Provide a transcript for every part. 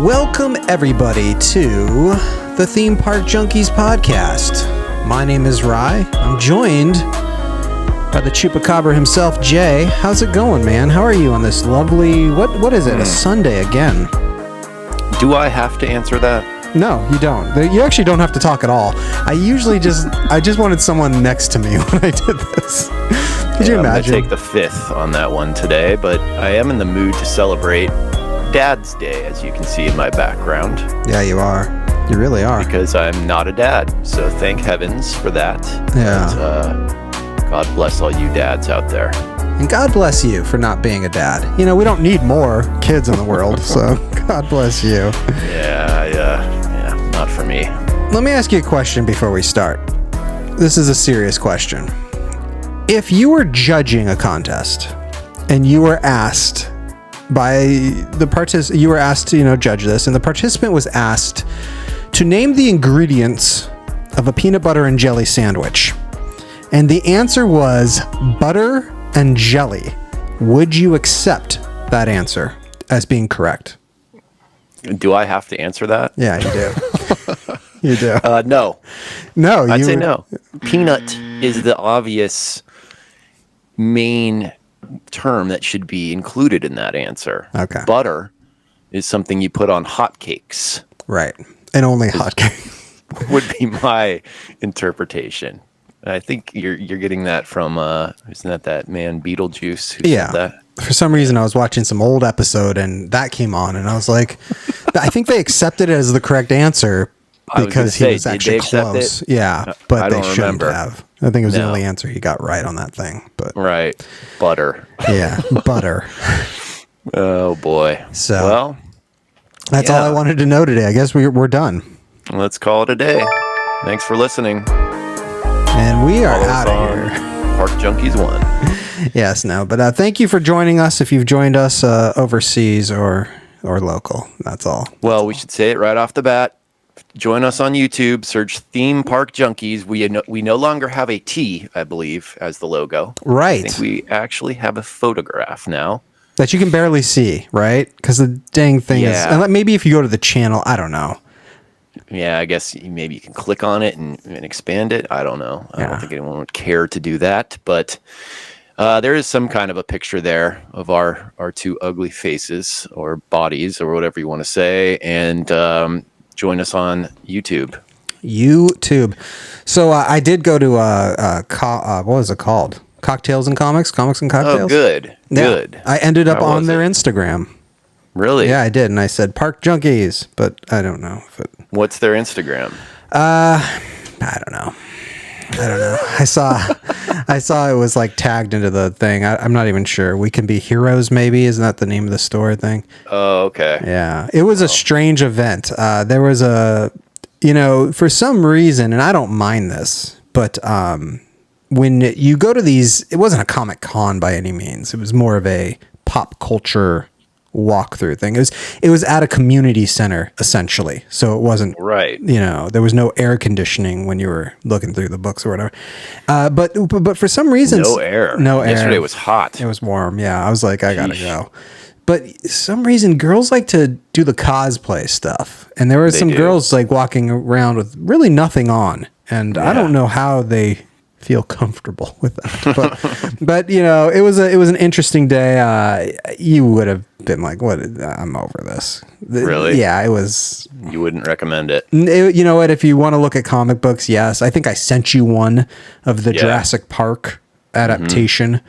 Welcome, everybody, to the Theme Park Junkies podcast. My name is Rye. I'm joined by the Chupacabra himself, Jay. How's it going, man? How are you on this lovely, what is it, a Sunday again? Do I have to answer that? No, you don't. You actually don't have to talk at all. I just wanted someone next to me when I did this. Could you imagine? I'm going to take the fifth on that one today, but I am in the mood to celebrate Dad's Day, as you can see in my background. Yeah, you are. You really are. Because I'm not a dad, so thank heavens for that. Yeah. And, God bless all you dads out there. And God bless you for not being a dad. You know, we don't need more kids in the world, so God bless you. Yeah, not for me. Let me ask you a question before we start. This is a serious question. If you were judging a contest and you were asked to, judge this, and the participant was asked to name the ingredients of a peanut butter and jelly sandwich, and the answer was butter and jelly, would you accept that answer as being correct? Do I have to answer that? Yeah, you do. You do. No. No, I'd say no. Peanut is the obvious main term that should be included in that answer. Okay. Butter is something you put on hotcakes. Right. And only hotcakes. Would be my interpretation. I think you're getting that from isn't that man Beetlejuice who said that? For some reason I was watching some old episode and that came on and I was like, I think they accepted it as the correct answer because he was actually close. Yeah, but they shouldn't have. I think it was the only answer he got right on that thing. But right. Butter. Yeah, butter. Oh boy. So well, that's all I wanted to know today. I guess we're done. Let's call it a day. Thanks for listening. And we are out of here. Park Junkies 1. Yes, no. But thank you for joining us if you've joined us overseas or local. That's all. Well, we should say it right off the bat. Join us on YouTube. Search Theme Park Junkies. We no longer have a T, I believe, as the logo. Right. I think we actually have a photograph now. That you can barely see, right? Because the dang thing is... Maybe if you go to the channel, I don't know. Yeah, I guess maybe you can click on it and expand it. I don't know. I don't think anyone would care to do that. But there is some kind of a picture there of our two ugly faces or bodies or whatever you want to say. And join us on YouTube. So I did go to, what was it called? Cocktails and Comics? Comics and Cocktails? Oh, good. Yeah. Good. I ended up on their Instagram. Really? Yeah, I did. And I said Park Junkies, but I don't know if it... What's their Instagram? I don't know. I saw it was like tagged into the thing. I'm not even sure. We Can Be Heroes, maybe. Isn't that the name of the store thing? Oh, okay. Yeah. It was a strange event. There was for some reason, and I don't mind this, but when you go to these, it wasn't a Comic Con by any means. It was more of a pop culture walkthrough thing. It was at a community center essentially, so it wasn't right. There was no air conditioning when you were looking through the books or whatever. But for some reason, no air. Yesterday was hot. It was warm. Yeah, I was like, I gotta go. But some reason, girls like to do the cosplay stuff, and there were some girls like walking around with really nothing on, and I don't know how they feel comfortable with that. But it was an interesting day. You would have been like, what? I'm over this. Really? Yeah, it was. You wouldn't recommend it? You know what? If you want to look at comic books, yes. I think I sent you one of the Jurassic Park adaptation.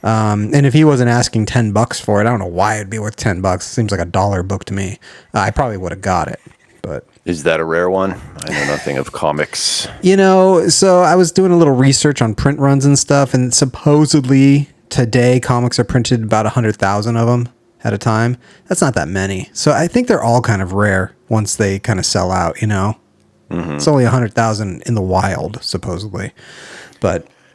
Mm-hmm. And if he wasn't asking $10 for it, I don't know why it'd be worth $10. It seems like a $1 book to me. I probably would have got it, but. Is that a rare one? I know nothing of comics. So I was doing a little research on print runs and stuff, and supposedly today comics are printed about 100,000 of them at a time. That's not that many. So I think they're all kind of rare once they kind of sell out, Mm-hmm. It's only 100,000 in the wild, supposedly.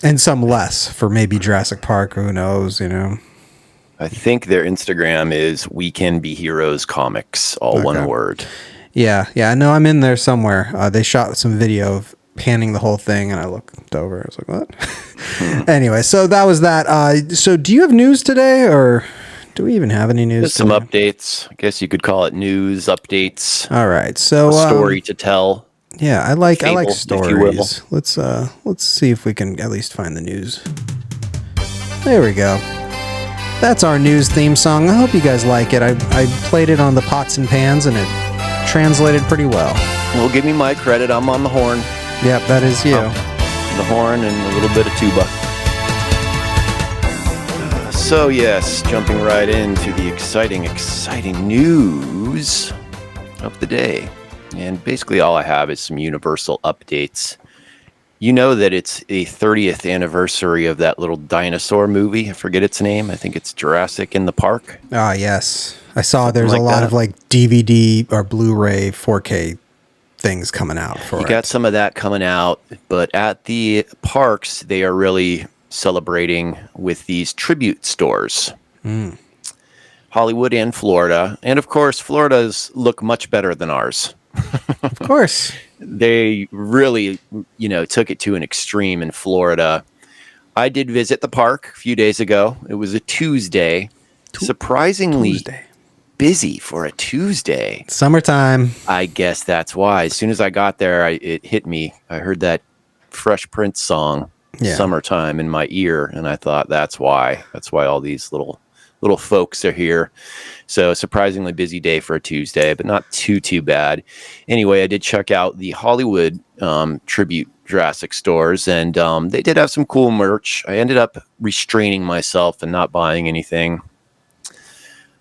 And some less for maybe Jurassic Park, who knows, I think their Instagram is We Can Be Heroes Comics, all one word. Yeah. No, I'm in there somewhere. They shot some video of panning the whole thing, and I looked over. I was like, what? Anyway, so that was that. So do you have news today, or Do we even have any news? Just some updates. I guess you could call it news updates. All right. So a story to tell. Yeah, I like Fable, stories. Let's see if we can at least find the news. There we go. That's our news theme song. I hope you guys like it. I played it on the pots and pans and it translated pretty well. Well, give me my credit. I'm on the horn. Yep, that is you. The horn and a little bit of tuba. So yes, jumping right into the exciting news of the day. And basically all I have is some Universal updates. You know that it's a 30th anniversary of that little dinosaur movie. I forget its name. I think it's Jurassic in the Park. Ah, yes. I saw there's a lot of like DVD or Blu-ray 4K things coming out for it. You got some of that coming out, but at the parks, they are really celebrating with these tribute stores. Hollywood and Florida. And of course, Florida's look much better than ours. Of course. They really, took it to an extreme in Florida. I did visit the park a few days ago. It was a Tuesday. Surprisingly busy for a Tuesday. Summertime. I guess that's why. As soon as I got there, it hit me. I heard that Fresh Prince song, Summertime, in my ear, and I thought that's why. That's why all these little folks are here. So surprisingly busy day for a Tuesday, but not too bad. Anyway, I did check out the Hollywood tribute Jurassic stores, and they did have some cool merch. I ended up restraining myself and not buying anything.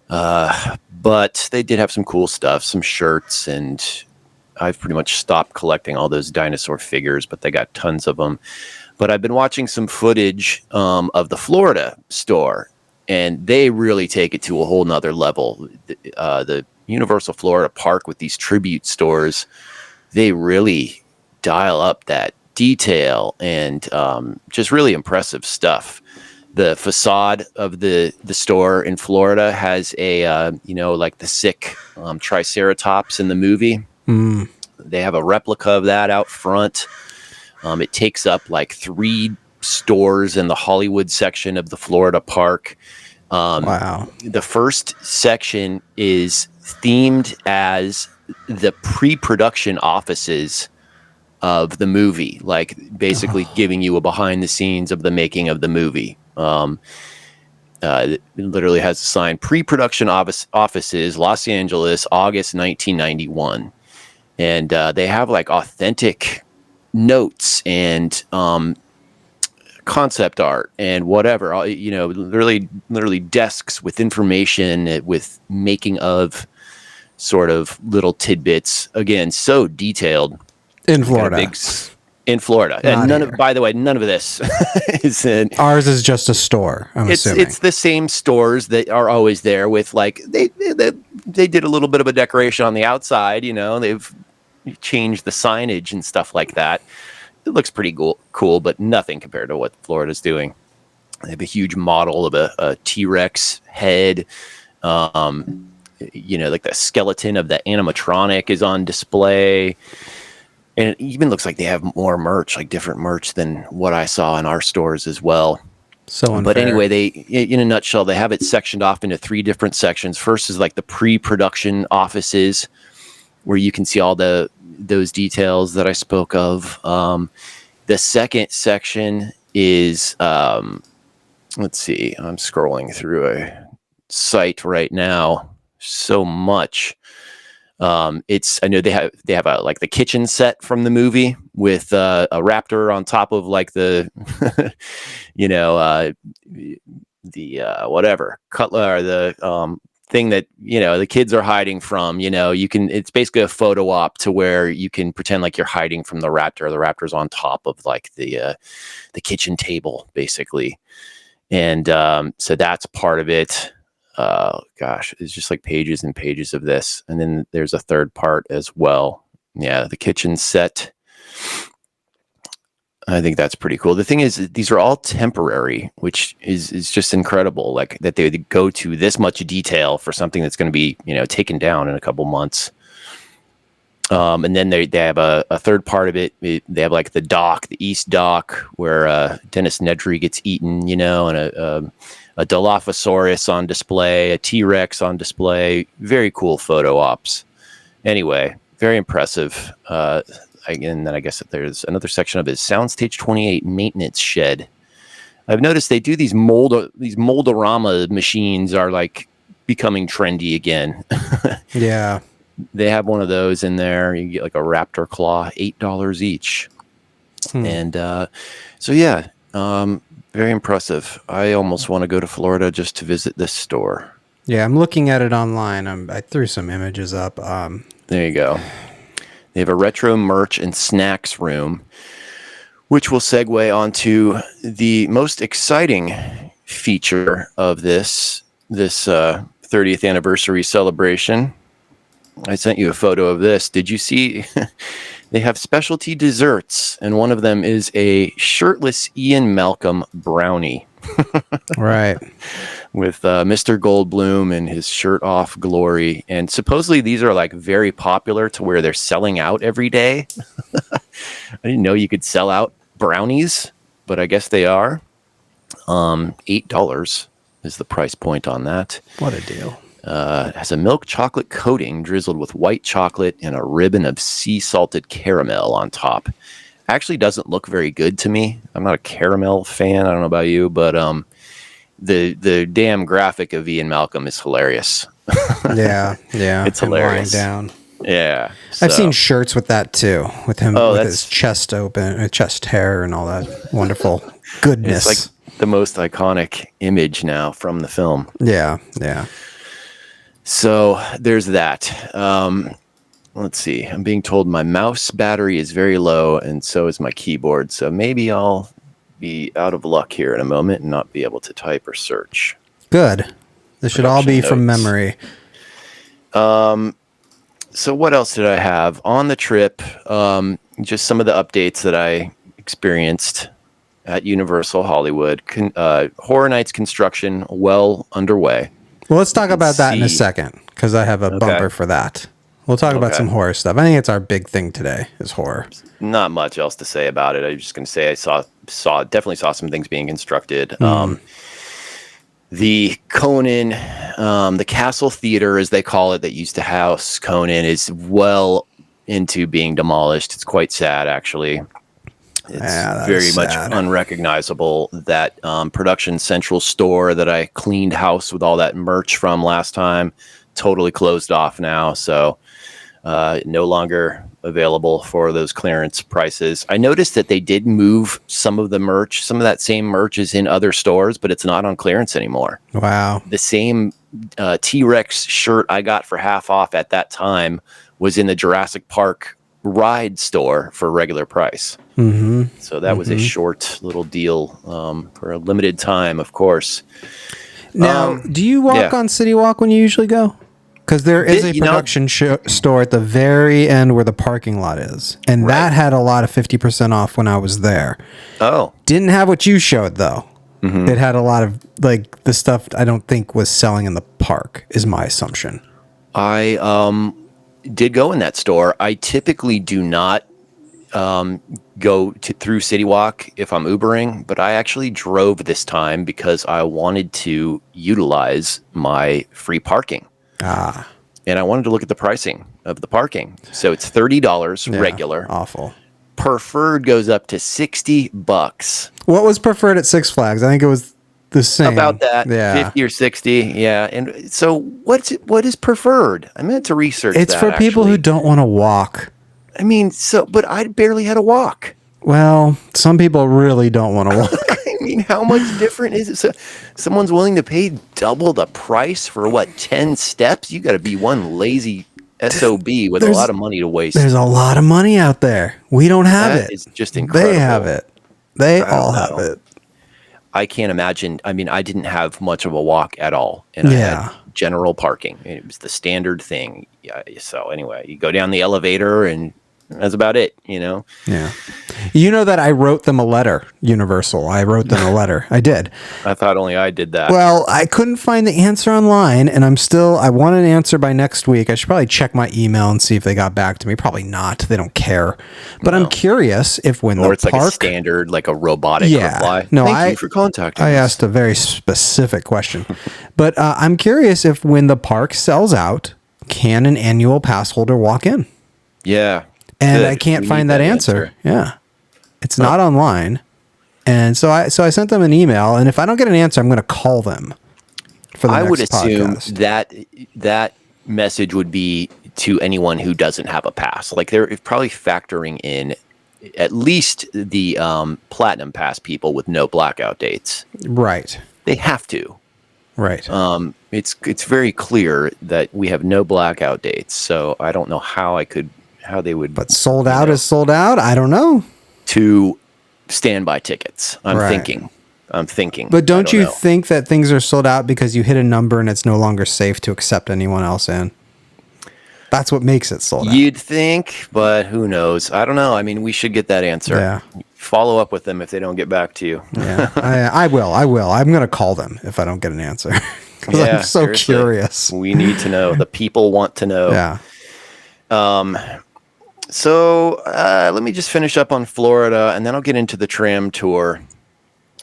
But they did have some cool stuff, some shirts, and I've pretty much stopped collecting all those dinosaur figures, but they got tons of them. But I've been watching some footage of the Florida store, and they really take it to a whole nother level. The Universal Florida Park with these tribute stores, they really dial up that detail and just really impressive stuff. The facade of the store in Florida has a, like the sick Triceratops in the movie. They have a replica of that out front. It takes up like 3 stores in the Hollywood section of the Florida park. Wow. The first section is themed as the pre-production offices of the movie, like basically giving you a behind the scenes of the making of the movie. It literally has a sign, pre-production offices, Los Angeles, August 1991. And they have like authentic notes and concept art and whatever, literally desks with information, with making of sort of little tidbits. Again, so detailed. In Florida. In Florida. And by the way, none of this is in. Ours is just a store, I'm assuming. It's the same stores that are always there with like, they did a little bit of a decoration on the outside, they've changed the signage and stuff like that. It looks pretty cool, but nothing compared to what Florida's doing. They have a huge model of a T-Rex head. Like the skeleton of the animatronic is on display. And it even looks like they have more merch, like different merch than what I saw in our stores as well. So unfair. But anyway, in a nutshell, they have it sectioned off into 3 different sections. First is like the pre-production offices, where you can see all those details that I spoke of. The second section is, let's see, I'm scrolling through a site right now. So much. I know they have a, like the kitchen set from the movie with a raptor on top of like the, whatever cutler, or the thing that the kids are hiding from. It's basically a photo op to where you can pretend like you're hiding from the raptor. The raptor's on top of like the kitchen table basically, and so that's part of it. It's just like pages and pages of this, and then there's a third part as well. The kitchen set. I think that's pretty cool. The thing is, these are all temporary, which is just incredible. Like that they would go to this much detail for something that's going to be, taken down in a couple months. And then they have a third part of it. They have like the dock, the East Dock, where Dennis Nedry gets eaten, and a a Dilophosaurus on display, a T-Rex on display. Very cool photo ops. Anyway, very impressive. And then I guess there's another section of his Soundstage 28 maintenance shed. I've noticed they do these Moldorama machines are like becoming trendy again. Yeah. They have one of those in there. You can get like a raptor claw, $8 each. And so, yeah, very impressive. I almost want to go to Florida just to visit this store. Yeah, I'm looking at it online. I threw some images up. There you go. They have a retro merch and snacks room, which will segue onto the most exciting feature of this 30th anniversary celebration. I sent you a photo of this. Did you see? They have specialty desserts, and one of them is a shirtless Ian Malcolm brownie. Right. With Mr. Goldblum and his shirt off glory. And supposedly these are like very popular to where they're selling out every day. I didn't know you could sell out brownies, but I guess they are. $8 is the price point on that. What a deal. It has a milk chocolate coating drizzled with white chocolate and a ribbon of sea salted caramel on top. Actually doesn't look very good to me. I'm not a caramel fan. I don't know about you, but the damn graphic of Ian Malcolm is hilarious. Yeah. It's hilarious. Lying down. Yeah. I've seen shirts with that too, with him with his chest open, chest hair and all that wonderful goodness. It's like the most iconic image now from the film. Yeah. So there's that. Let's see. I'm being told my mouse battery is very low, and so is my keyboard. So maybe I'll be out of luck here in a moment and not be able to type or search. Good. This should all be from memory. So what else did I have on the trip? Just some of the updates that I experienced at Universal Hollywood. Horror Nights construction well underway. Well, let's talk about that in a second, because I have a bumper for that. We'll talk about some horror stuff. I think it's our big thing today is horror. Not much else to say about it. I was just going to say I definitely saw some things being constructed. The Conan, the Castle Theater, as they call it, that used to house Conan, is well into being demolished. It's quite sad, actually. It's very much unrecognizable. That Production Central store that I cleaned house with all that merch from last time, totally closed off now. So no longer available for those clearance prices. I noticed that they did move some of the merch. Some of that same merch is in other stores, but it's not on clearance anymore. Wow. The same T-Rex shirt I got for half off at that time was in the Jurassic Park ride store for regular price. So that was a short little deal for a limited time, of course. Now, do you walk on City Walk when you usually go? Because there is a production store at the very end where the parking lot is. And that had a lot of 50% off when I was there. Oh. Didn't have what you showed, though. It had a lot of, like, the stuff I don't think was selling in the park, is my assumption. I did go in that store. I typically do not go through City Walk if I'm Ubering, but I actually drove this time because I wanted to utilize my free parking. And I wanted to look at the pricing of the parking. So it's $30 regular. Awful. Preferred goes up to $60. What was preferred at Six Flags? I think it was the same. About that, 50 or 60. Yeah. And so what is preferred? I meant to research it's that. It's for people who don't want to walk. I mean, but I barely had to walk. Well, some people really don't want to walk. I mean, how much different is it? So someone's willing to pay double the price for 10 steps? You got to be one lazy SOB with a lot of money to waste. There's a lot of money out there. We don't have it. It's just incredible. They have it. They all have it. I can't imagine. I mean, I didn't have much of a walk at all. And I had general parking. It was the standard thing. Yeah. So anyway, you go down the elevator and That's about it, you know? Yeah. You know that I wrote them a letter, Universal. I wrote them a letter. I did. I thought only I did that. Well, I couldn't find the answer online, and I want an answer by next week. I should probably check my email and see if they got back to me. Probably not. They don't care. But I'm curious if when or the it's like a standard, like a robotic reply. No, Thank you for contacting I us. asked a very specific question. But I'm curious if when the park sells out, can an annual pass holder walk in? Yeah. And I can't find that answer. Yeah. It's not online. And so I sent them an email, and if I don't get an answer, I'm going to call them for the next podcast. I would assume that message would be to anyone who doesn't have a pass. Like they're probably factoring in at least the platinum pass people with no blackout dates. Right. They have to. Right. It's very clear that we have no blackout dates. So I don't know how they would. But sold out is sold out. I don't know. To standby tickets. I'm thinking. But don't you think that things are sold out because you hit a number and it's no longer safe to accept anyone else in? That's what makes it sold out. You'd think, but who knows? I don't know. I mean, we should get that answer. Yeah. Follow up with them if they don't get back to you. Yeah, I will. I'm going to call them if I don't get an answer. Yeah, I'm so curious. We need to know. The people want to know. Yeah. So let me just finish up on Florida, and then I'll get into the tram tour.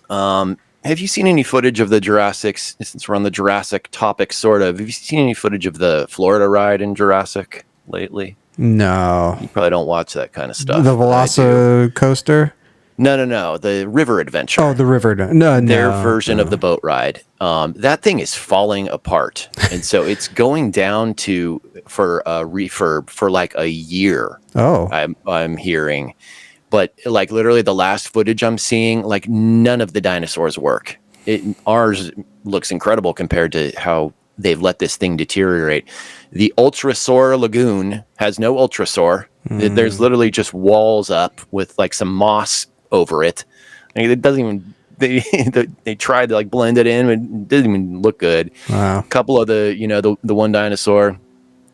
Have you seen any footage of the Jurassic, since we're on the Jurassic topic, sort of, have you seen any footage of the Florida ride in Jurassic lately? No. You probably don't watch that kind of stuff. The Velocicoaster? No. The river adventure. Oh, the river. No. Their version of the boat ride. That thing is falling apart. And so it's going down for a refurb for like a year. Oh. I'm hearing. But like literally the last footage I'm seeing, like none of the dinosaurs work. Ours looks incredible compared to how they've let this thing deteriorate. The Ultrasaur Lagoon has no Ultrasaur. There's literally just walls up with like some moss over it. Like, it doesn't even. They tried to like blend it in, but it doesn't even look good. Wow. A couple of the one dinosaur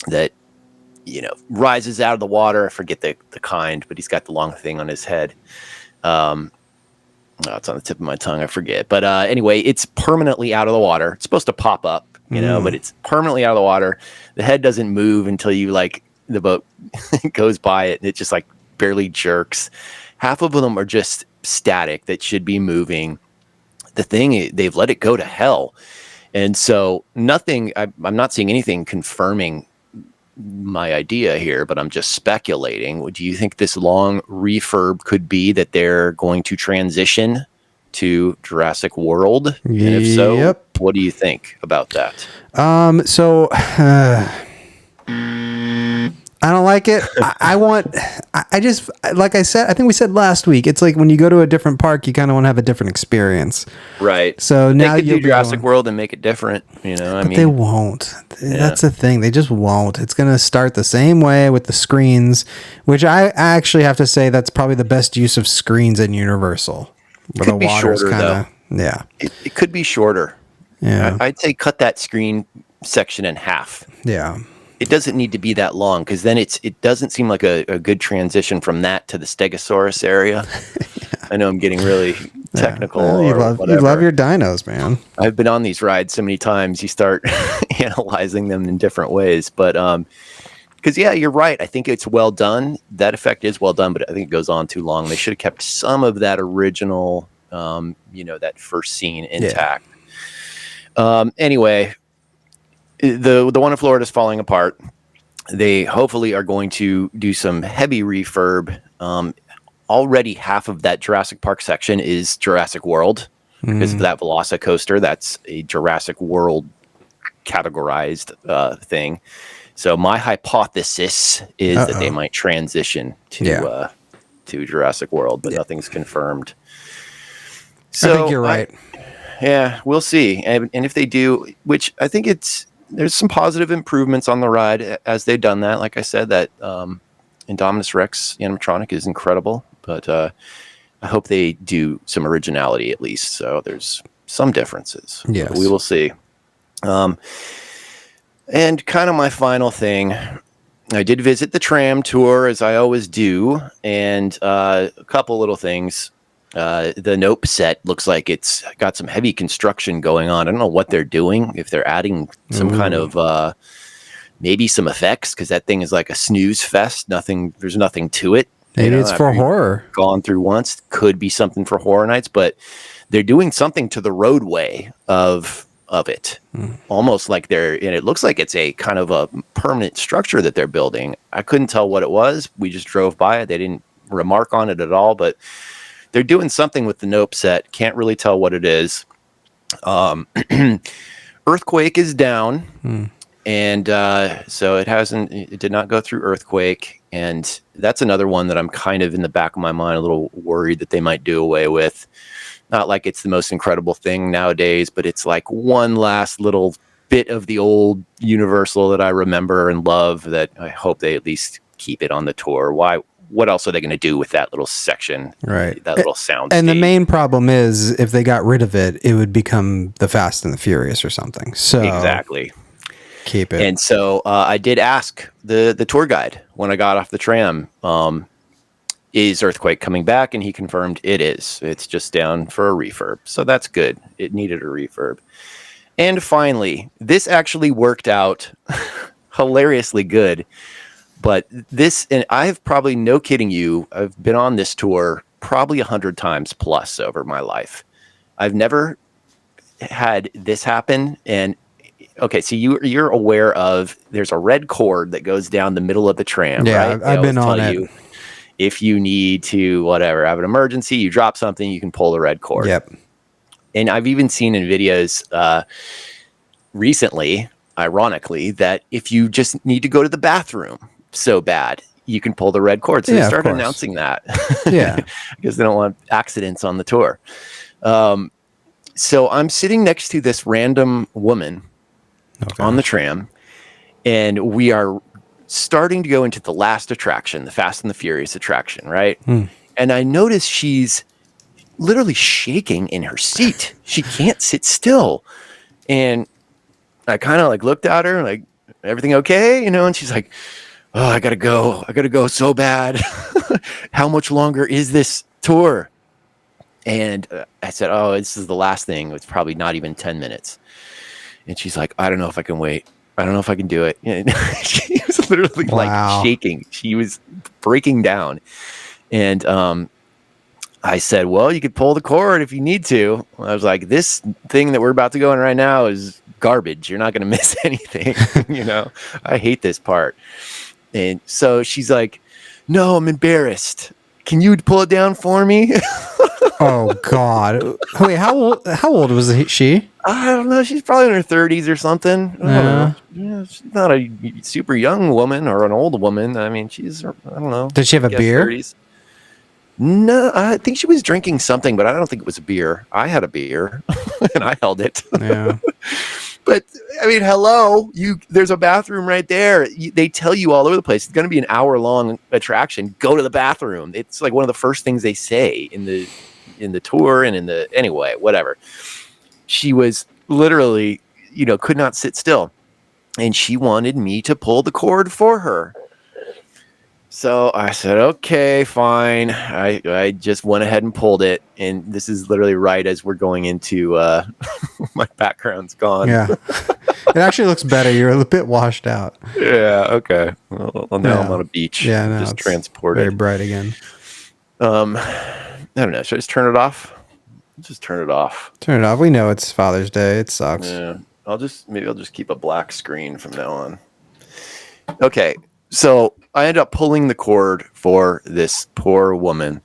that rises out of the water. I forget the kind, but he's got the long thing on his head. It's on the tip of my tongue. I forget. But anyway, it's permanently out of the water. It's supposed to pop up, but it's permanently out of the water. The head doesn't move until the boat goes by it, and it just like barely jerks. Half of them are just static that should be moving. The thing, they've let it go to hell. And so I'm not seeing anything confirming my idea here, but I'm just speculating. Do you think this long refurb could be that they're going to transition to Jurassic World? And if so, what do you think about that? I don't like it. I just, like I said, I think we said last week, it's like when you go to a different park, you kind of want to have a different experience. Right. So now you do Jurassic World and make it different, But they won't. Yeah. That's the thing. They just won't. It's going to start the same way with the screens, which I actually have to say that's probably the best use of screens in Universal. It could be shorter, though. Yeah. It could be shorter. Yeah. I'd say cut that screen section in half. Yeah. It doesn't need to be that long because then it doesn't seem like a good transition from that to the Stegosaurus area. Yeah. I know I'm getting really technical. Well, you love your dinos, man. I've been on these rides so many times. You start analyzing them in different ways, but because you're right. I think it's well done. That effect is well done, but I think it goes on too long. They should have kept some of that original, that first scene intact. Yeah. Anyway. The one in Florida is falling apart. They hopefully are going to do some heavy refurb. Already half of that Jurassic Park section is Jurassic World because of that Velocicoaster. That's a Jurassic World categorized thing. So my hypothesis is that they might transition to Jurassic World, but nothing's confirmed. So I think you're right. We'll see. And if they do, which I think there's some positive improvements on the ride as they've done that. Like I said, that Indominus Rex animatronic is incredible, but I hope they do some originality at least. So there's some differences. Yes. We will see. And kind of my final thing, I did visit the tram tour, as I always do, and a couple little things. The Nope set looks like it's got some heavy construction going on. I don't know what they're doing, if they're adding some kind of maybe some effects, because that thing is like a snooze fest. There's nothing to it. Maybe it's for horror. Gone through once, could be something for horror nights, but they're doing something to the roadway of it, almost like and it looks like it's a kind of a permanent structure that they're building. I couldn't tell what it was. We just drove by it. They didn't remark on it at all, but they're doing something with the Nope set. Can't really tell what it is. Earthquake is down, and so it did not go through Earthquake, and that's another one that I'm kind of in the back of my mind a little worried that they might do away with. Not like it's the most incredible thing nowadays, but it's like one last little bit of the old Universal that I remember and love that I hope they at least keep it on the tour. What else are they going to do with that little section? Right. That little sound. And stage? the main problem is if they got rid of it, it would become the Fast and the Furious or something. So exactly. Keep it. And so I did ask the tour guide when I got off the tram, is Earthquake coming back? And he confirmed it is. It's just down for a refurb. So that's good. It needed a refurb. And finally, this actually worked out hilariously good. But this, and I've probably, no kidding you, I've been on this tour probably 100 times plus over my life. I've never had this happen. And okay, so you're aware of, there's a red cord that goes down the middle of the tram, yeah, right? I've been on it. If you need to, whatever, have an emergency, you drop something, you can pull the red cord. Yep. And I've even seen in videos recently, ironically, that if you just need to go to the bathroom so bad, you can pull the red cord. So they started announcing that. Yeah. Because they don't want accidents on the tour. So I'm sitting next to this random woman on the tram, and we are starting to go into the last attraction, the Fast and the Furious attraction, right? And I notice she's literally shaking in her seat. She can't sit still. And I kind of like looked at her like, everything okay? And she's like, oh, I gotta go so bad. How much longer is this tour? And I said, oh, this is the last thing. It's probably not even 10 minutes. And she's like, I don't know if I can wait. I don't know if I can do it. And she was literally like shaking. She was breaking down. And I said, well, you could pull the cord if you need to. I was like, this thing that we're about to go in right now is garbage. You're not going to miss anything. I hate this part. And so she's like, no, I'm embarrassed. Can you pull it down for me? Oh God. Wait, how old was she? I don't know. She's probably in her 30s or something. I don't know. She's not a super young woman or an old woman. I mean, she's, I don't know. Did she have a beer? 30s. No, I think she was drinking something, but I don't think it was a beer. I had a beer and I held it. Yeah. But I mean, hello, there's a bathroom right there. They tell you all over the place. It's going to be an hour-long attraction. Go to the bathroom. It's like one of the first things they say in the tour and anyway, whatever. She was literally, could not sit still, and she wanted me to pull the cord for her. So I said, okay, fine. I just went ahead and pulled it. And this is literally right as we're going into my background's gone. Yeah. It actually looks better. You're a bit washed out. Yeah. Okay. Well, now I'm on a beach. Yeah. No, just transported. Very bright again. I don't know. Should I just turn it off? Just turn it off. Turn it off. We know it's Father's Day. It sucks. Yeah. Maybe I'll just keep a black screen from now on. Okay. So I ended up pulling the cord for this poor woman,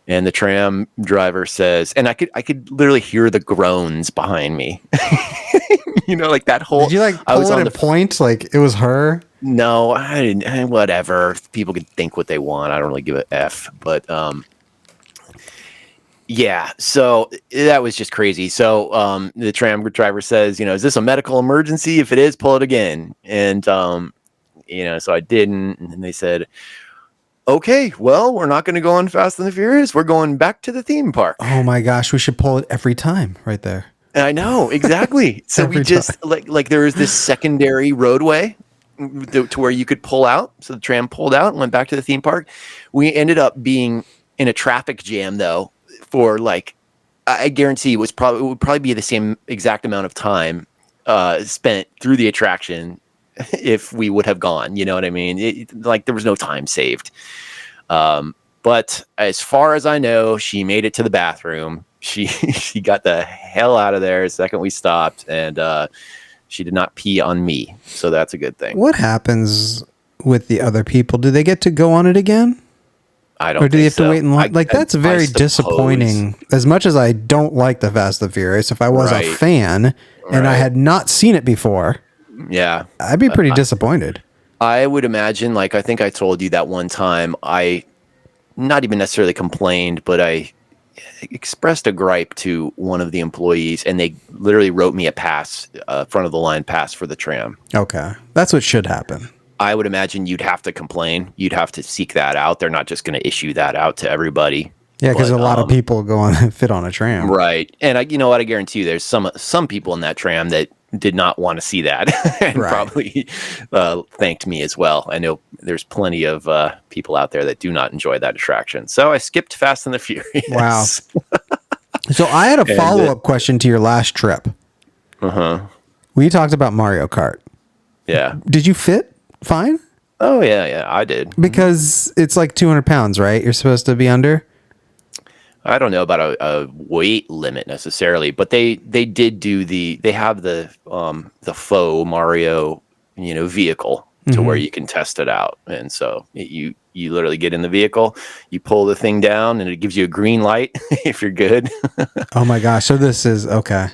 and the tram driver says, and I could literally hear the groans behind me. Like that whole. Did you pull it and point like it was her? No, I didn't. Whatever. People can think what they want. I don't really give a F. But yeah. So that was just crazy. So the tram driver says, is this a medical emergency? If it is, pull it again. And so I didn't. And then they said, okay, well, we're not going to go on Fast and the Furious. We're going back to the theme park. Oh my gosh. We should pull it every time right there. I know, exactly. So we just like there is this secondary roadway to where you could pull out. So the tram pulled out and went back to the theme park. We ended up being in a traffic jam though for like, I guarantee it would probably be the same exact amount of time spent through the attraction if we would have gone. You know what I mean? Like there was no time saved. But as far as I know, she made it to the bathroom. She got the hell out of there the second we stopped, and she did not pee on me. So that's a good thing. What happens with the other people? Do they get to go on it again? I don't. Or do they have to so. wait in line? Like that's very disappointing. As much as I don't like the Fast and Furious, if I was a fan and I had not seen it before, yeah, I'd be pretty disappointed. I would imagine. Like I think I told you that one time. I not even necessarily complained, but I expressed a gripe to one of the employees, and they literally wrote me a pass, front of the line pass for the tram. Okay, that's what should happen. I would imagine you'd have to complain. You'd have to seek that out. They're not just going to issue that out to everybody. Yeah, because a lot of people go on and fit on a tram. Right. And you know what? I guarantee you there's some people in that tram that did not want to see that and probably thanked me as well. I know there's plenty of people out there that do not enjoy that attraction. So I skipped Fast and the Furious. Wow. So I had a follow-up question to your last trip. Uh-huh. We talked about Mario Kart. Yeah. Did you fit fine? Oh, yeah, I did. Because it's like 200 pounds, right? You're supposed to be under? I don't know about a weight limit necessarily, but they did do they have the faux Mario, vehicle to where you can test it out. And so you literally get in the vehicle, you pull the thing down and it gives you a green light if you're good. Oh my gosh. So this is okay.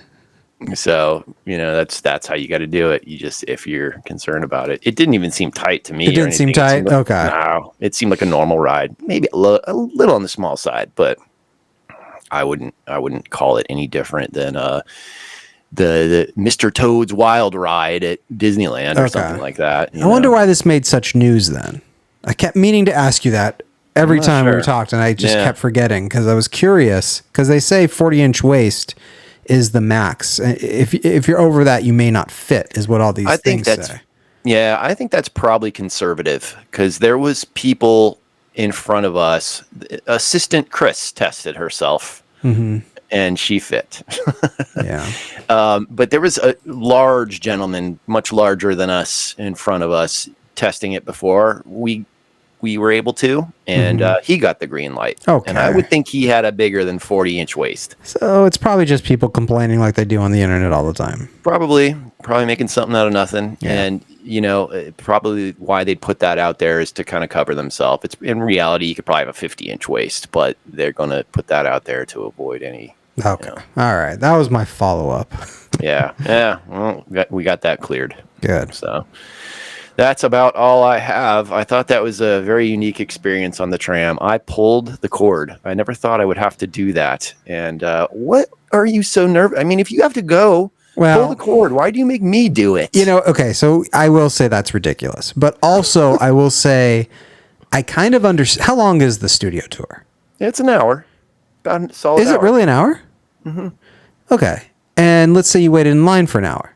So, that's how you got to do it. You just, if you're concerned about it, it didn't even seem tight to me. It didn't seem tight. Okay. No, it seemed like a normal ride, maybe a little on the small side, but I wouldn't call it any different than the Mr. Toad's Wild Ride at Disneyland or something like that. I wonder why this made such news then. I kept meaning to ask you that every time we talked, and I just kept forgetting because I was curious. Because they say 40-inch waist is the max. If you're over that, you may not fit. Is what all these things say. Yeah, I think that's probably conservative because there was people in front of us. Assistant Chris tested herself, and she fit. Yeah. But there was a large gentleman, much larger than us, in front of us testing it before we were able to, and he got the green light. Okay. And I would think he had a bigger than 40-inch waist. So it's probably just people complaining like they do on the internet all the time. Probably making something out of nothing. Yeah. And, probably why they'd put that out there is to kind of cover themselves. It's in reality, you could probably have a 50-inch waist, but they're going to put that out there to avoid any. Okay. All right. That was my follow-up. Yeah. Yeah. Well, we got that cleared. Good. So that's about all I have. I thought that was a very unique experience on the tram. I pulled the cord. I never thought I would have to do that. And what are you so nervous? I mean, if you have to go, pull the cord. Why do you make me do it? Okay, so I will say that's ridiculous. But also, I will say I kind of understand. How long is the studio tour? It's an hour. About a solid hour. It really an hour? Mm-hmm. Okay. And let's say you waited in line for an hour.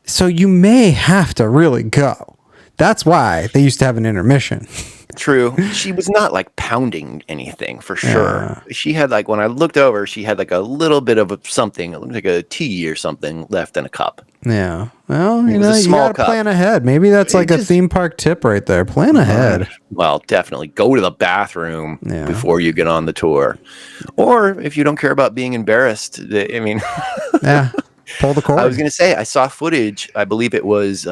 So you may have to really go. That's why they used to have an intermission. True. She was not like pounding anything for sure. Yeah. She had like, when I looked over, she had like a little bit of something. It looked like a tea or something left in a cup. Yeah. Well, you gotta plan ahead. Maybe that's like a theme park tip right there. Plan ahead. Well, definitely go to the bathroom before you get on the tour. Or if you don't care about being embarrassed, I mean, yeah, pull the cord. I was going to say, I saw footage. I believe it was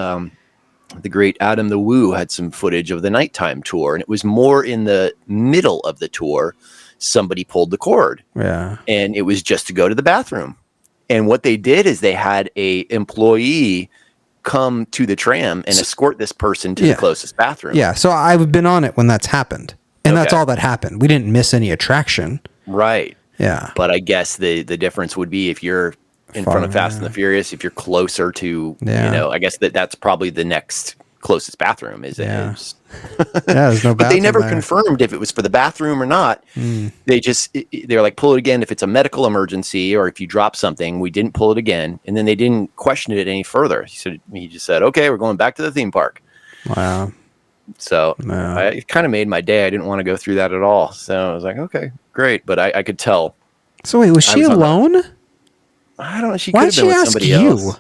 the great Adam the Woo had some footage of the nighttime tour, and it was more in the middle of the tour. Somebody pulled the cord. Yeah. And it was just to go to the bathroom. And what they did is they had a employee come to the tram and escort this person to the closest bathroom. Yeah. So I've been on it when that's happened. And that's all that happened. We didn't miss any attraction. Right. Yeah. But I guess the difference would be if you're in front of Fast and the Furious, if you're closer to, I guess that's probably the next closest bathroom is. Yeah. There's no bathroom. But they never confirmed if it was for the bathroom or not. They're like, pull it again if it's a medical emergency or if you drop something. We didn't pull it again. And then they didn't question it any further. He just said, okay, we're going back to the theme park. Wow. So No. it kind of made my day. I didn't want to go through that at all. So I was like, okay, great. But I could tell. So wait, was she alone? I don't know. She Why'd could have been she with ask somebody you? else.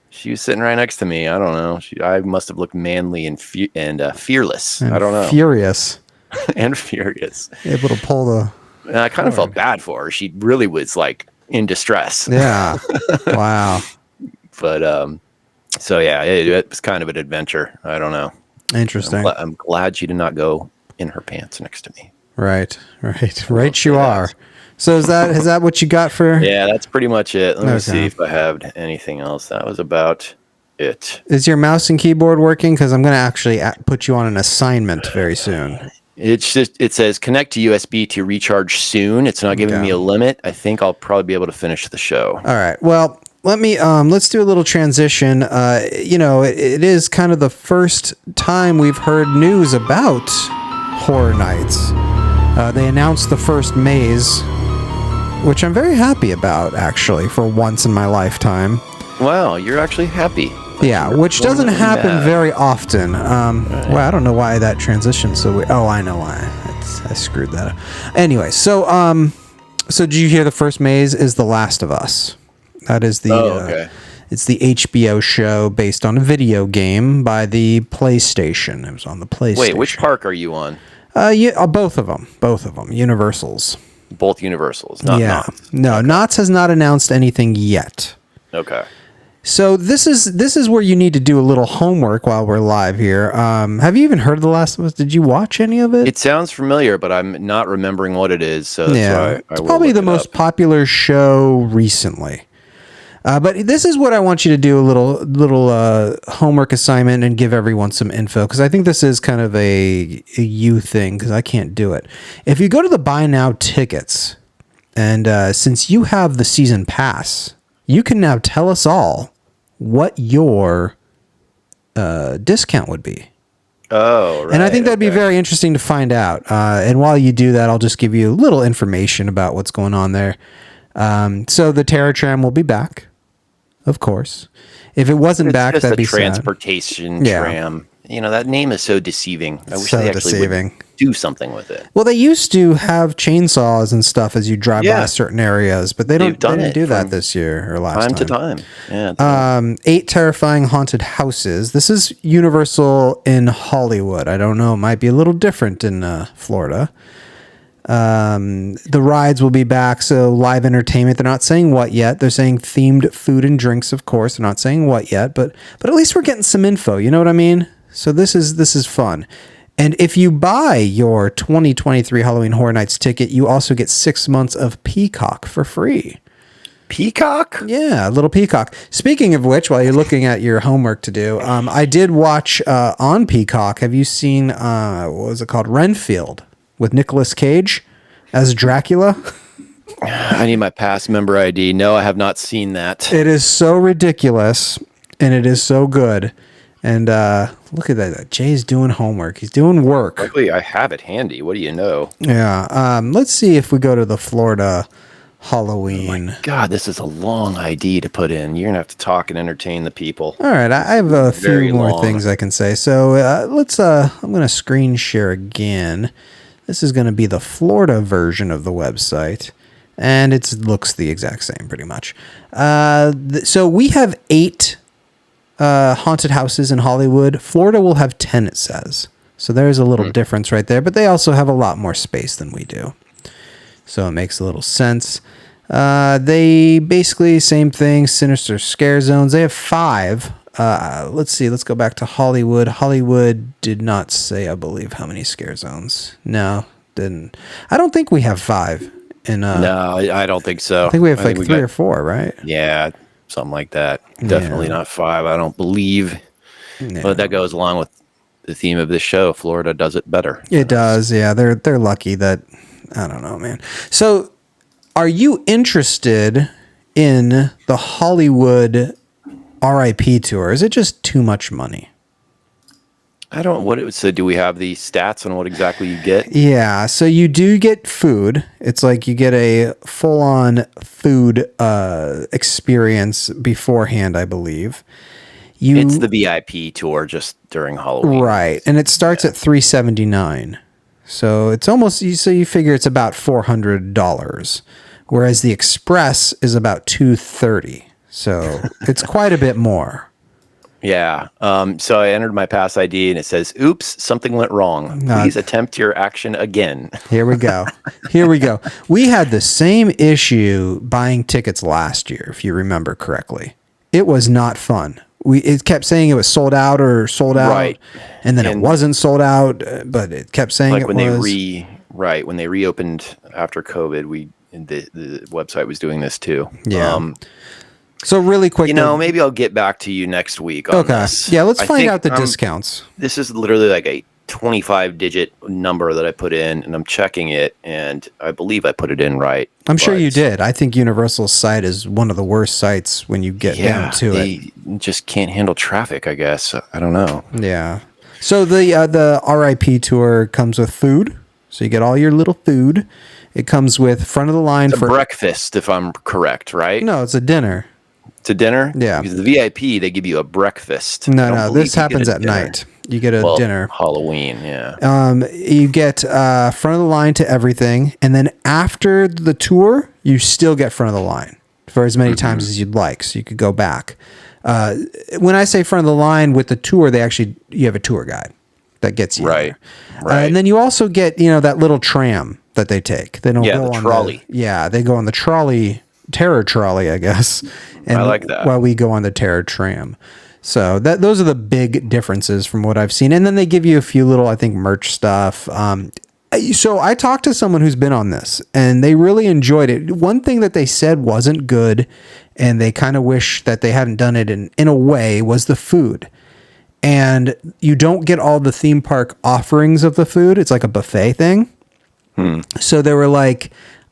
She was sitting right next to me. I don't know. I must have looked manly and fearless. And I don't know. Furious. And furious. Able to pull the... And I kind of felt bad for her. She really was like in distress. Yeah. Wow. But so yeah, it was kind of an adventure. I don't know. Interesting. I'm glad she did not go in her pants next to me. Right. You are. So is that what you got for? Yeah, that's pretty much it. Let me see if I have anything else. That was about it. Is your mouse and keyboard working? Because I'm going to actually put you on an assignment very soon. It says connect to USB to recharge soon. It's not giving me a limit. I think I'll probably be able to finish the show. All right. Well, let's do a little transition. It is kind of the first time we've heard news about Horror Nights. They announced the first maze, which I'm very happy about, actually, for once in my lifetime. Wow, you're actually happy. Yeah, which doesn't happen very often. Well, I don't know why that transition so weird. Oh, I know why. I screwed that up. Anyway, so did you hear the first maze is The Last of Us? That is the it's the HBO show based on a video game by the PlayStation. It was on the PlayStation. Wait, which park are you on? Both of them. Universals. Both Universals, not Knott's. No, Knott's has not announced anything yet. Okay. So this is where you need to do a little homework while we're live here. Have you even heard of The Last of Us? Did you watch any of it? It sounds familiar, but I'm not remembering what it is. So that's why it's probably the most popular show recently. But this is what I want you to do, a little homework assignment and give everyone some info, because I think this is kind of a you thing, because I can't do it. If you go to the buy now tickets, and since you have the season pass, you can now tell us all what your discount would be. Oh, right. And I think that'd be very interesting to find out. And while you do that, I'll just give you a little information about what's going on there. So the Terror Tram will be back, of course. If it wasn't back, that'd be transportation tram. You know, that name is so deceiving. I wish they actually would do something with it. Well, they used to have chainsaws and stuff as you drive by certain areas, but they didn't do that this year or last time. Yeah. 8 terrifying haunted houses. This is Universal in Hollywood. I don't know. It might be a little different in Florida. The rides will be back, so live entertainment. They're not saying what yet. They're saying themed food and drinks, of course. They're not saying what yet, but at least we're getting some info. You know what I mean? So this is fun. And if you buy your 2023 Halloween Horror Nights ticket, you also get 6 months of Peacock for free. Peacock? Yeah, a little Peacock. Speaking of which, while you're looking at your homework to do, I did watch on Peacock. Have you seen, what was it called? Renfield with Nicolas Cage as Dracula? I need my pass member ID. No, I have not seen that. It is so ridiculous, and it is so good. And look at that. Jay's doing homework. He's doing work. Luckily, I have it handy. What do you know? Yeah. Let's see if we go to the Florida Halloween. Oh my God, this is a long ID to put in. You're going to have to talk and entertain the people. All right. I have a few more things I can say. So I'm going to screen share again. This is going to be the Florida version of the website. And it looks the exact same pretty much. So we have 8 haunted houses in Hollywood. Florida will have 10, it says. So there's a little difference right there, but they also have a lot more space than we do. So it makes a little sense. They basically, same thing, sinister scare zones. They have 5. Let's see, let's go back to Hollywood. Hollywood did not say, I believe, how many scare zones. No, didn't. I don't think we have 5. No, I don't think so. I think we have 3 or 4, right? Yeah, something like that. Definitely not 5, I don't believe. Yeah. But that goes along with the theme of this show. Florida does it better. It does, yeah. They're lucky that, I don't know, man. So, are you interested in the Hollywood RIP tour? Is it just too much money? I don't. Do we have the stats on what exactly you get? Yeah, so you do get food. It's like you get a full-on food experience beforehand, I believe. It's the VIP tour just during Halloween. Right. And it starts at $379. So it's almost, so you figure it's about $400. Whereas the Express is about $230. So it's quite a bit more. Yeah. So I entered my pass ID and it says, oops, something went wrong. Please attempt your action again. Here we go. We had the same issue buying tickets last year, if you remember correctly. It was not fun. It kept saying it was sold out or sold out. Right. And then it wasn't sold out, but it kept saying like it when was. When they reopened after COVID, the website was doing this too. Yeah. So really quick, maybe I'll get back to you next week on this. Yeah, let's find out the discounts. This is literally like a 25-digit number that I put in, and I'm checking it, and I believe I put it in right. I'm sure you did. I think Universal's site is one of the worst sites when you get down to it. They just can't handle traffic, I guess. I don't know. Yeah. So the RIP tour comes with food. So you get all your little food. It comes with front of the line for breakfast, if I'm correct, right? No, it's a dinner. It's a dinner? Yeah. Because the VIP, they give you a breakfast. No, this happens at night. You get a dinner. Halloween, yeah. You get front of the line to everything. And then after the tour, you still get front of the line for as many times as you'd like. So you could go back. When I say front of the line with the tour, you have a tour guide that gets you right. there. Right. And then you also get, that little tram that they take. They don't go the on trolley. They go on the trolley, terror trolley, I guess. And I like that. While we go on the terror tram. So those are the big differences from what I've seen. And then they give you a few little, I think, merch stuff. So I talked to someone who's been on this, and they really enjoyed it. One thing that they said wasn't good, and they kind of wish that they hadn't done it in a way, was the food. And you don't get all the theme park offerings of the food. It's like a buffet thing. So they were like,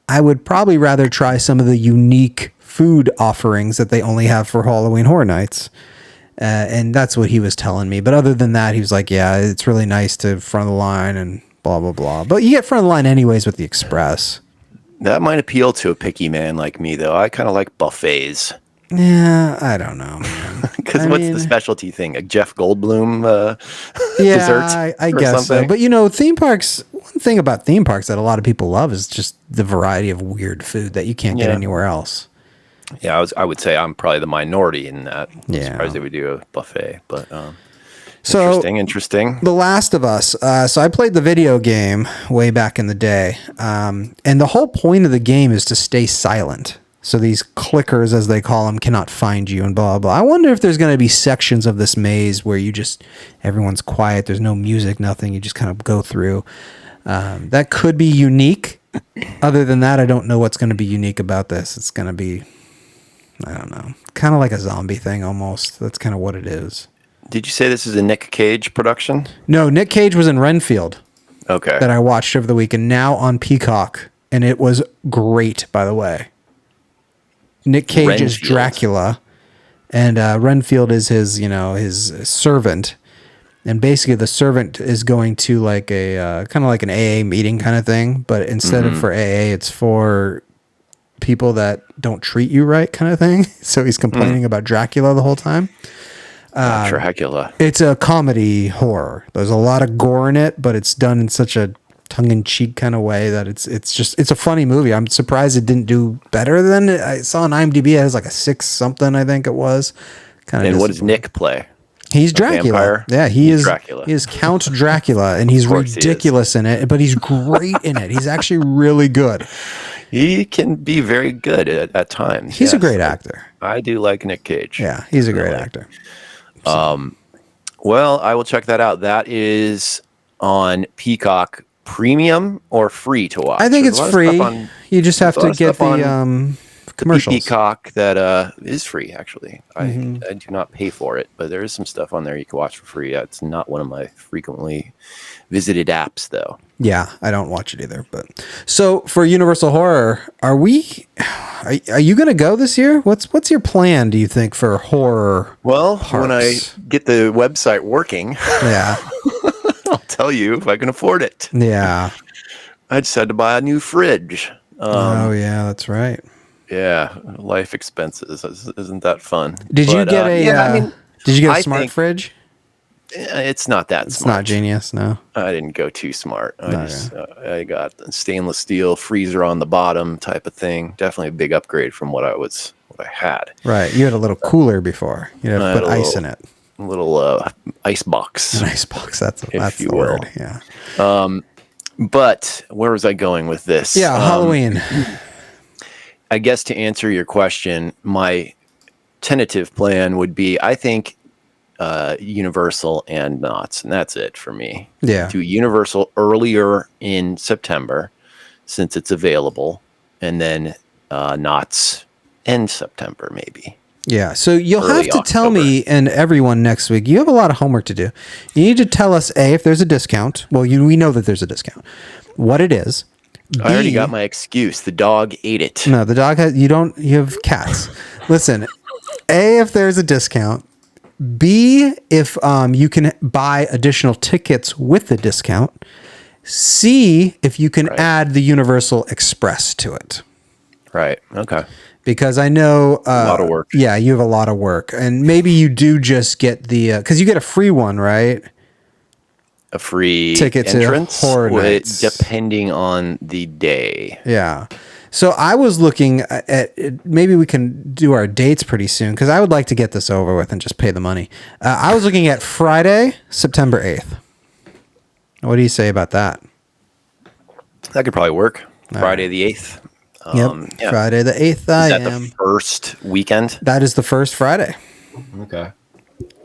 I would probably rather try some of the unique food offerings that they only have for Halloween Horror Nights. And that's what he was telling me. But other than that, he was like, yeah, it's really nice to front of the line and blah, blah, blah. But you get front of the line anyways with the Express. That might appeal to a picky man like me, though. I kind of like buffets. Yeah, I don't know. Because what's the specialty thing? A Jeff Goldblum dessert? I guess something? So. But, theme parks, one thing about theme parks that a lot of people love is just the variety of weird food that you can't get anywhere else. Yeah, I would say I'm probably the minority in that. I'm surprised they would do a buffet, but interesting. The Last of Us. So I played the video game way back in the day, and the whole point of the game is to stay silent. So these clickers, as they call them, cannot find you and blah, blah. I wonder if there's going to be sections of this maze where everyone's quiet. There's no music, nothing. You just kind of go through. That could be unique. Other than that, I don't know what's going to be unique about this. It's going to be, I don't know, kind of like a zombie thing almost. That's kind of what it is. Did you say this is a Nick Cage production? No, Nick Cage was in Renfield. Okay. That I watched over the weekend, now on Peacock. And it was great, by the way. Nick Cage is Dracula. And Renfield is his servant. And basically the servant is going to like a kind of like an AA meeting kind of thing. But instead of for AA, it's for people that don't treat you right kind of thing. So he's complaining about Dracula the whole time. Dracula. It's a comedy horror. There's a lot of gore in it, but it's done in such a tongue-in-cheek kind of way that it's a funny movie. I'm surprised it didn't do better than it. I saw on IMDb it has like a 6 something, I think it was. And what does Nick play? He's Dracula. Vampire? Yeah, he's Dracula. He is Count Dracula, and he's ridiculous in it, but he's great in it. He's actually really good. He can be very good at times. He's a great actor. I do like Nick Cage. Yeah, he's a great actor. Well, I will check that out. That is on Peacock Premium or free to watch? I think it's free. You just have to get the commercials. Peacock that is free, actually. I do not pay for it, but there is some stuff on there you can watch for free. It's not one of my frequently visited apps, though. Yeah, I don't watch it either. But so for Universal Horror, are you going to go this year? What's your plan, do you think, for horror? Well, parks? When I get the website working, yeah, I'll tell you if I can afford it. Yeah, I just had to buy a new fridge. Oh yeah, that's right. Yeah, life expenses isn't that fun? Did you get a? Did you get a I smart think fridge? it's not that It's smart. not genius, no. I didn't go too smart. I got a stainless steel freezer on the bottom type of thing. Definitely a big upgrade from what I had. Right. You had a little cooler before. You have I to had put a ice in it. little ice box, An ice box. That's you the will. word. Yeah. But where was I going with this? Yeah. Halloween. I guess to answer your question, my tentative plan would be, I think, Universal and Knott's, and that's it for me. Yeah. Do Universal earlier in September, since it's available, and then Knott's end September, maybe. Yeah. So you'll Early have to tell October. me and everyone next week. You have a lot of homework to do. You need to tell us A, if there's a discount. Well, we know that there's a discount. What it is. I already B, got my excuse. The dog ate it. No, the dog has. You have cats. Listen. A, if there's a discount. B, if you can buy additional tickets with the discount. C, if you can add the Universal Express to it. Right. Okay. Because I know A lot of work. Yeah, you have a lot of work, and maybe you do just get the because you get a free one, right? A free Ticket to entrance, Horror Nights. depending on the day. Yeah. So I was looking at maybe we can do our dates pretty soon because I would like to get this over with and just pay the money. I was looking at Friday, September 8th. What do you say about that? That could probably work. Friday the 8th. Yep. Friday the 8th. Is that the first weekend? That is the first Friday. Okay.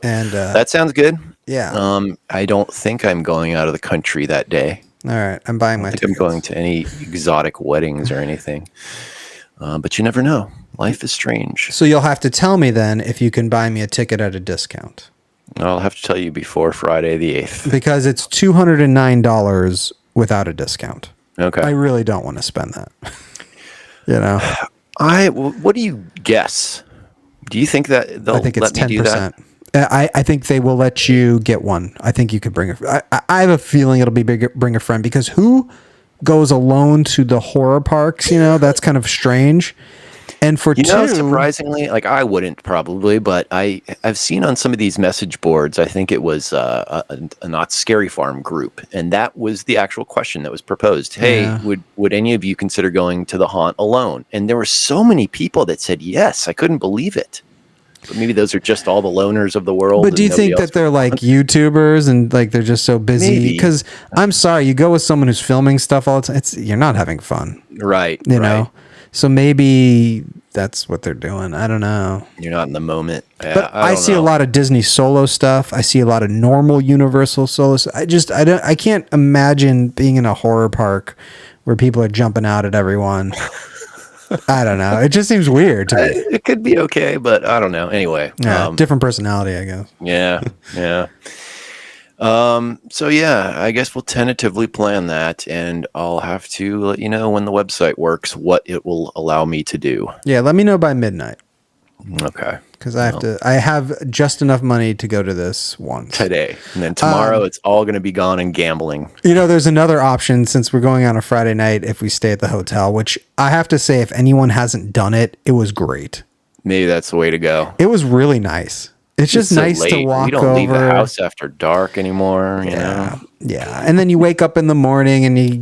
And that sounds good. Yeah. I don't think I'm going out of the country that day. All right. I'm buying my I think tickets. I'm going to any exotic weddings or anything. But you never know. Life is strange. So you'll have to tell me then if you can buy me a ticket at a discount. I'll have to tell you before Friday the 8th. Because it's $209 without a discount. Okay. I really don't want to spend that. You know? What do you guess? Do you think that they'll I think it's let me do that? 10%. I think they will let you get one. I think you could bring I have a feeling it'll be bring a friend because who goes alone to the horror parks? You know, that's kind of strange. And for surprisingly, like I wouldn't probably, but I've seen on some of these message boards, I think it was a Not Scary Farm group, and that was the actual question that was proposed. Hey, would any of you consider going to the haunt alone? And there were so many people that said yes. I couldn't believe it. So maybe those are just all the loners of the world. But do you think that they're like YouTubers and like they're just so busy? Because I'm sorry, you go with someone who's filming stuff all the time. You're not having fun, right? You know. So maybe that's what they're doing. I don't know. You're not in the moment. Yeah, but I see a lot of Disney solo stuff. I see a lot of normal Universal solo stuff. I can't imagine being in a horror park where people are jumping out at everyone. I don't know. It just seems weird to me. It could be okay, but I don't know. Anyway. Yeah, different personality, I guess. Yeah. Yeah. So yeah, I guess we'll tentatively plan that, and I'll have to let you know when the website works what it will allow me to do. Yeah, let me know by midnight. Okay. Because I have just enough money to go to this once. Today. And then tomorrow it's all going to be gone in gambling. You know, there's another option since we're going on a Friday night if we stay at the hotel, which I have to say, if anyone hasn't done it, it was great. Maybe that's the way to go. It was really nice. It's just so nice late. to walk over. You don't leave the house after dark anymore. You know? Yeah. And then you wake up in the morning and you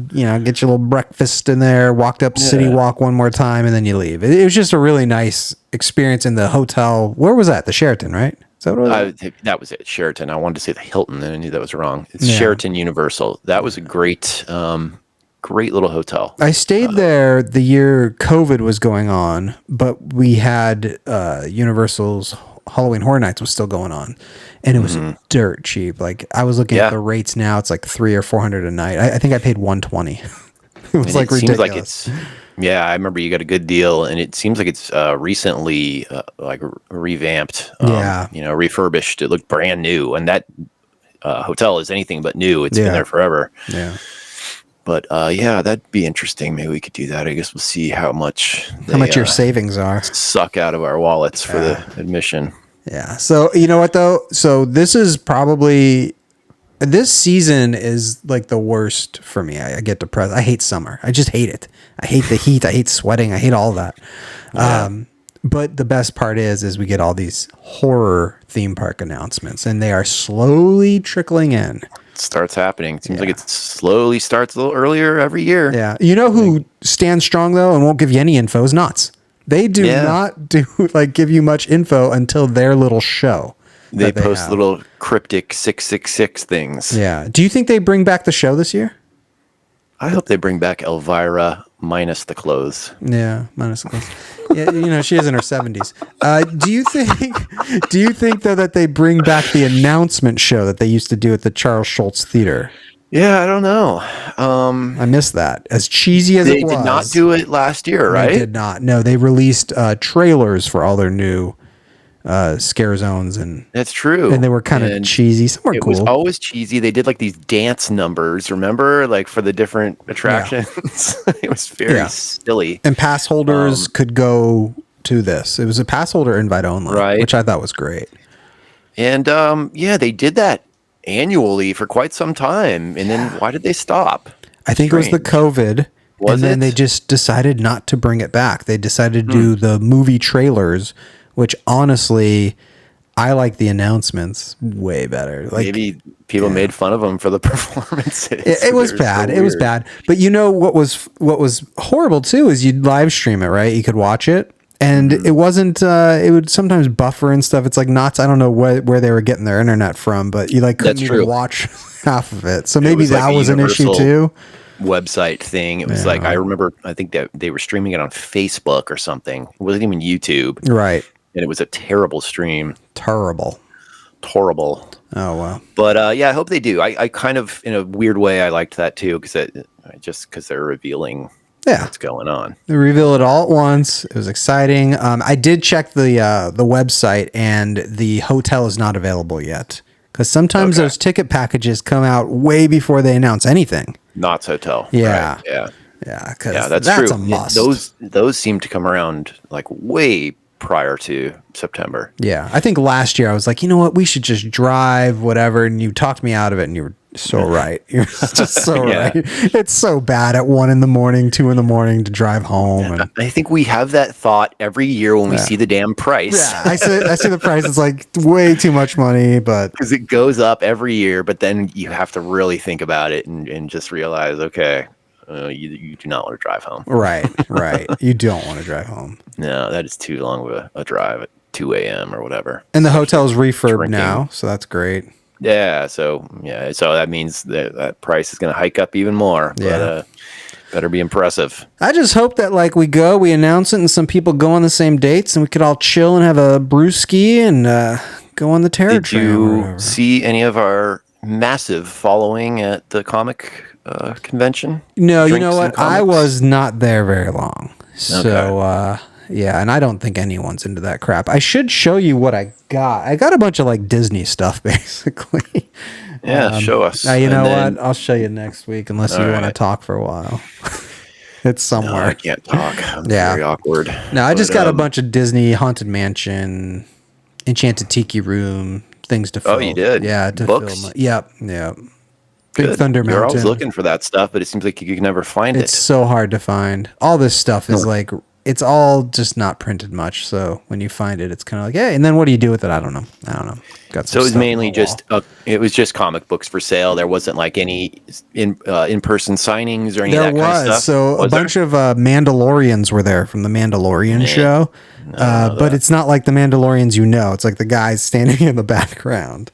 get your little breakfast in there, walked up City Walk one more time, and then you leave. It was just a really nice experience in the hotel. Where was that? The Sheraton, right? Is that what it was? That was it. Sheraton. I wanted to say the Hilton, and I knew that was wrong. It's Sheraton Universal. That was a great little hotel. I stayed there the year COVID was going on, but we had Universal's Halloween Horror Nights was still going on, and it was dirt cheap. Like I was looking at the rates now; it's like $300 or $400 a night. I think I paid $120. It was like ridiculous. Seems like it's. Yeah, I remember you got a good deal, and it seems like it's recently like revamped. Refurbished. It looked brand new, and that hotel is anything but new. It's been there forever. Yeah. But that'd be interesting. Maybe we could do that. I guess we'll see how much your savings are. Suck out of our wallets for the admission. Yeah. So you know what though? So this season is like the worst for me. I get depressed. I hate summer. I just hate it. I hate the heat. I hate sweating. I hate all that. But the best part is we get all these horror theme park announcements, and they are slowly trickling in. It starts happening. It seems like it slowly starts a little earlier every year. Yeah. You know who stands strong, though, and won't give you any info is Knott's. They do not give you much info until their little show. They post little cryptic 666 things. Yeah. Do you think they bring back the show this year? I hope they bring back Elvira minus the clothes. Yeah, minus the clothes. Yeah, she is in her 70s. Do you think though that they bring back the announcement show that they used to do at the Charles Schultz Theater? Yeah, I don't know. I missed that. As cheesy as it was. They did not do it last year, right? They did not. No, they released trailers for all their new scare zones, and that's true. And they were kind of cheesy. Some were cool. It was always cheesy. They did like these dance numbers, remember? Like for the different attractions. Yeah. It was very silly. And pass holders could go to this. It was a pass holder invite only, right? Which I thought was great. And they did that annually for quite some time. And then why did they stop? I think it was the COVID. And then they just decided not to bring it back. They decided to do the movie trailers, which honestly, I like the announcements way better. Like, maybe people made fun of them for the performances. It was bad. It was bad. But you know what was horrible too is you'd live stream it, right? You could watch it. And it wasn't, it would sometimes buffer and stuff. It's like Knott's, I don't know where they were getting their internet from, but you couldn't even watch half of it. So maybe that was an issue too. Website thing. It was I remember, I think that they were streaming it on Facebook or something. It wasn't even YouTube. Right. And it was a terrible stream. Terrible. Oh, wow. But I hope they do. I kind of, in a weird way, I liked that too, because they're revealing what's going on. They reveal it all at once. It was exciting. I did check the website, and the hotel is not available yet. Because sometimes those ticket packages come out way before they announce anything. Knott's Hotel. Yeah. Right? Yeah. Yeah, because that's true. A must. Those seem to come around way prior to September. Yeah. I think last year I was like, you know what? We should just drive, whatever. And you talked me out of it, and you were so right. You're just so right. It's so bad at 1 a.m, 2 a.m. to drive home. And I think we have that thought every year when we see the damn price. Yeah, I see the price. It's like way too much money, but because it goes up every year, but then you have to really think about it and just realize, okay, you do not want to drive home. Right. You don't want to drive home. No, that is too long of a drive at 2 a.m. or whatever. And the hotel's refurbed now, so that's great. Yeah, so that means that price is going to hike up even more. But better be impressive. I just hope that we announce it, and some people go on the same dates, and we could all chill and have a brewski and go on the Terror Train. Did you see any of our massive following at the comic convention? No, you know what? I was not there very long, so. Yeah, and I don't think anyone's into that crap. I should show you what I got. I got a bunch of Disney stuff, basically. Yeah, show us. You know what? I'll show you next week, unless you want to talk for a while. It's somewhere. No, I can't talk. I'm very awkward. No, I just got a bunch of Disney Haunted Mansion, Enchanted Tiki Room, things to film. Oh, you did? Yeah, to Books? film. Yep. Big Thunder Mountain. You're always looking for that stuff, but it seems like you can never find it. It's so hard to find. All this stuff is it's all just not printed much. So when you find it, it's kind of like, hey, and then what do you do with it? I don't know. So it was mainly just comic books for sale. There wasn't any in-person signings or any of that kind of stuff. So a bunch of Mandalorians were there from the Mandalorian show. But it's not like the Mandalorians, it's like the guys standing in the background.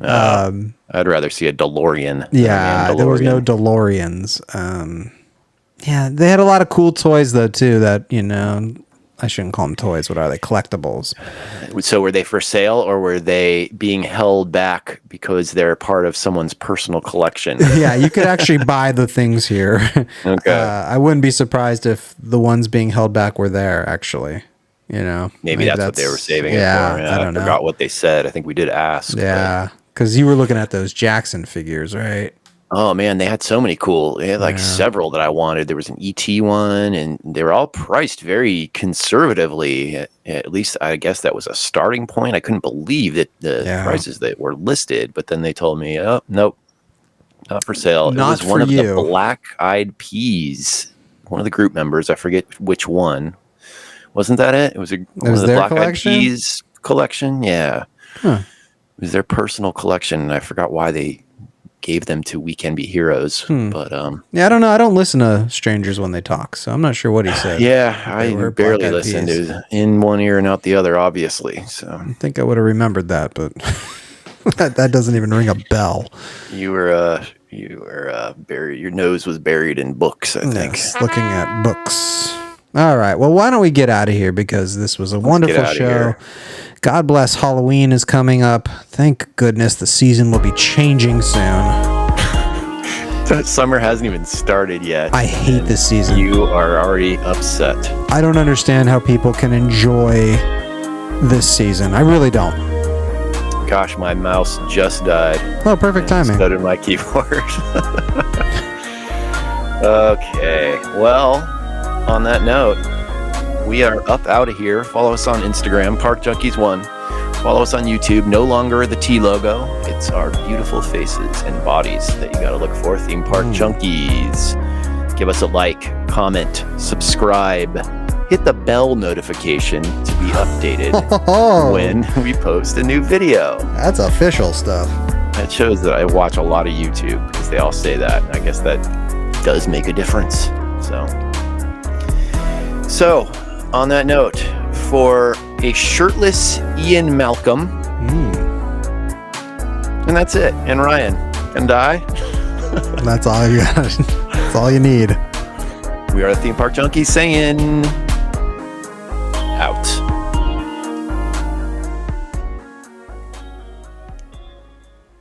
I'd rather see a DeLorean. Yeah, there was no DeLoreans. Yeah, they had a lot of cool toys though too. That I shouldn't call them toys. What are they? Collectibles. So were they for sale, or were they being held back because they're part of someone's personal collection? Yeah, you could actually buy the things here. Okay. I wouldn't be surprised if the ones being held back were there. Actually, maybe that's what they were saving it for. Yeah, I don't know. Forgot what they said. I think we did ask. Yeah, because you were looking at those Jackson figures, right? Oh man, they had so many cool. They had several that I wanted. There was an ET one, and they were all priced very conservatively. At least I guess that was a starting point. I couldn't believe that the prices that were listed, but then they told me, "Oh, nope, not for sale." It was one of the Black Eyed Peas, one of the group members. I forget which one. Wasn't that it? It was one was of the their Black Eyed collection? Peas collection. Yeah. Huh. It was their personal collection. And I forgot why they gave them to We Can Be Heroes. But Yeah, I don't know. I don't listen to strangers when they talk, so I'm not sure what he said. yeah, They I were barely Black Eyed listened. Peas. It was in one ear and out the other, obviously. So I think I would have remembered that, but that doesn't even ring a bell. you were buried. Your nose was buried in books, I think. Yes, looking at books. All right. Well, why don't we get out of here, because this was a wonderful outta show. here. God bless. Halloween is coming up. Thank goodness the season will be changing soon. Summer hasn't even started yet. I hate this season. You are already upset. I don't understand how people can enjoy this season. I really don't. Gosh, my mouse just died. Oh, perfect timing. Instead of my keyboard. Okay. Well, on that note, we are up out of here. Follow us on Instagram, Park Junkies 1. Follow us on YouTube. No longer the T logo. It's our beautiful faces and bodies that you got to look for. Theme Park Junkies. Give us a like, comment, subscribe. Hit the bell notification to be updated when we post a new video. That's official stuff. That shows that I watch a lot of YouTube because they all say that. And I guess that does make a difference. So on that note, for a shirtless Ian Malcolm, and that's it, and Ryan, and I. That's all you got. That's all you need. We are the Theme Park Junkies saying...